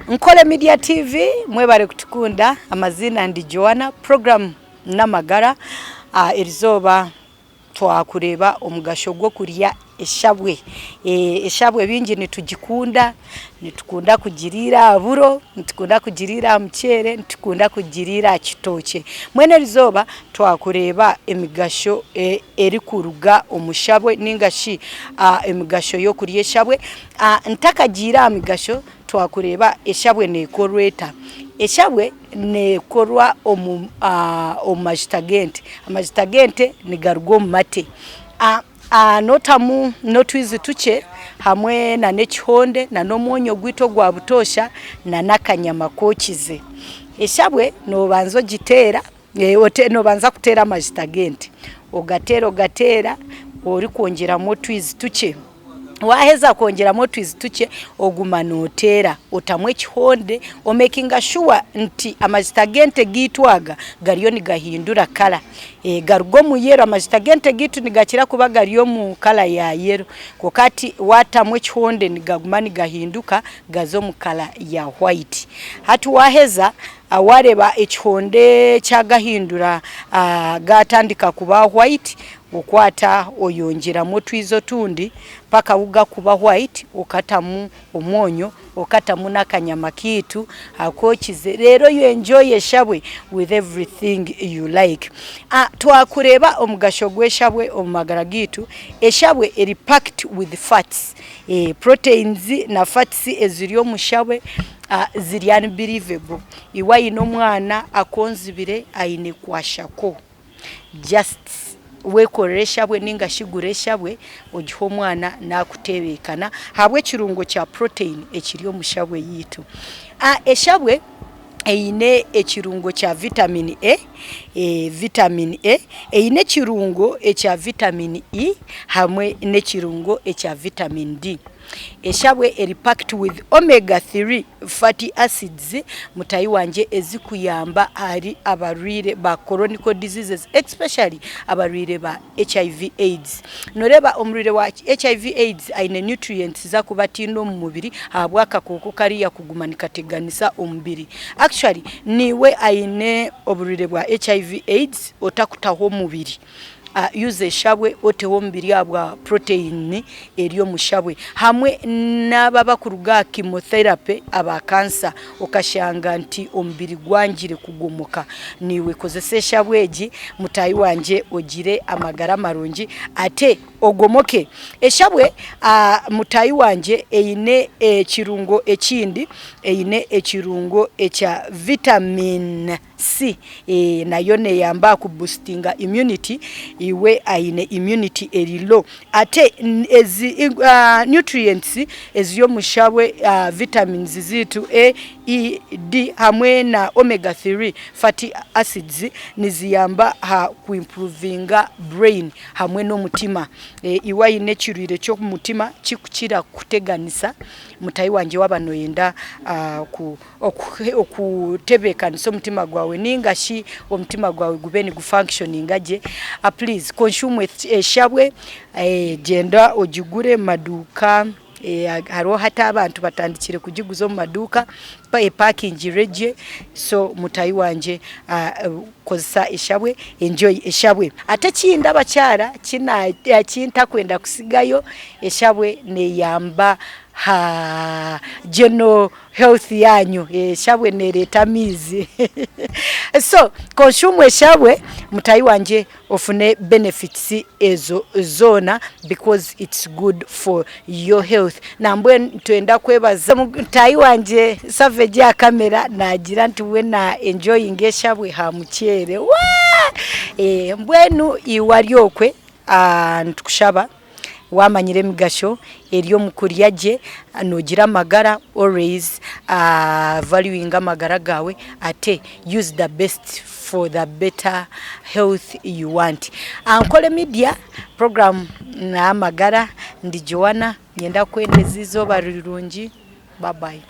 NKORE MEDIA TV mwebare kutukunda amazina ndi Joana program n'amagara erizoba twakureba omugasho gwo kuriya eshabwe eshabwe bingi nitukunda kugirira aburo nitukunda kugirira mchere nitukunda kugirira kitoke mwene rizoba twakureba emigasho eri kuruga omushabwe ningashi emigasho yo kuriya eshabwe ntakagira amigasho twakureba eshabwe nekorweta eshabwe nekorwa amajitagente nigarugo mate notamu notwizi tuche hamwe na nekihonde na nomonyo gwito gwa butosha na nakanyama kokize eshabwe no banzo gitera no banza kutera amajitagente ogatera ori kongera motwizi tuche waheza kongera motwizi tuche oguma notera otamwe kihonde o making sure nti amajitagente gitwaga gariyo nigahindura kala garugo mu yero amajitagente gitu nigakira kuba gariyo mu kala ya yero kokati watamwe kihonde nigaguma nigahinduka gazo mu kala ya white hatu waheza awareba ekihonde kyagahindura gatandika kuba white ukwata oyongera motwizo tundi paka uga kuba white ukatamu omonyo ukatamu nakanyama kitu akokize rero you enjoy eshabwe with everything you like twakureba omugasho gweshabwe omagara gitu eshabwe eri packed with fats proteins na fats eziriyo mushabwe ziri unbelievable iwa ino mwana akonzibire aine kwashako just wekoresha bwe ninga shiguresha bwe ogiho mwana nakutebekana habwe kirungo kya protein ekiriyo mushabwe yitu eshabwe eine ekirungo kya vitamin A eine kirungo ekya vitamin E hamwe ne kirungo ekya vitamin D eshabwe eri packed with omega 3 fatty acids mutayi wanje ezikuyamba ari abarwire ba chronic diseases especially abarwire ba HIV AIDS noreba omurire wa HIV AIDS aine nutrients zakubatino mu mubiri habwaka koko kariya kugumanikateganisa omubiri actually niwe aine oburwire bwa HIV AIDS otakutaho mubiri use eshabwe oteho mbiri abwa protein eriyo mushabwe hamwe nababa kuruga chemotherapy aba cancer okashanga nti ombiri gwangire kugomoka niwe kozese eshabweji mutayi wanje ogire amagara marungi ate ogomoke eshabwe mutayi wanje eine ekirungo ekindi eine ekirungo echa vitamin C nayo neyamba ku boostinga immunity iwe aine immunity eri low ate ezi nutrients eziyo mushabwe vitamins zitu A, E, D hamwe na omega 3 fatty acids niziyamba ku improvinga brain hamwe no mutima iwa ine kirwire cyo mutima kikukira kuteganisa mutayi wanje wabano yenda okutebekanisa omutima gwawe ningashi omutima gwawe gubeni gufunctioning aje please consume eshabwe genda ogigure maduka haro hata abantu batandikire kugiguzo mu maduka parking reje so mutayi wanje kozesa eshabwe enjoy eshabwe ate kinda bakyara kinta kwenda kusigayo eshabwe neyamba general health yanyu eshabwe nereta mizi so consume eshabwe mutayi wanje ofune benefits ezo zona because it's good for your health nambwe twenda kwebaza mutayi wanje savage ya kamera nagira nti we na enjoying eshabwe ha muchere mbwenu iwaryokwe ntukushaba wamanyire migasho eriyo mukuriyaje nogira magara always valuing amagara gawe ate use the best for the better health you want. NKORE Media program na amagara ndi Joana nyenda kwendezizo barirungi bye bye.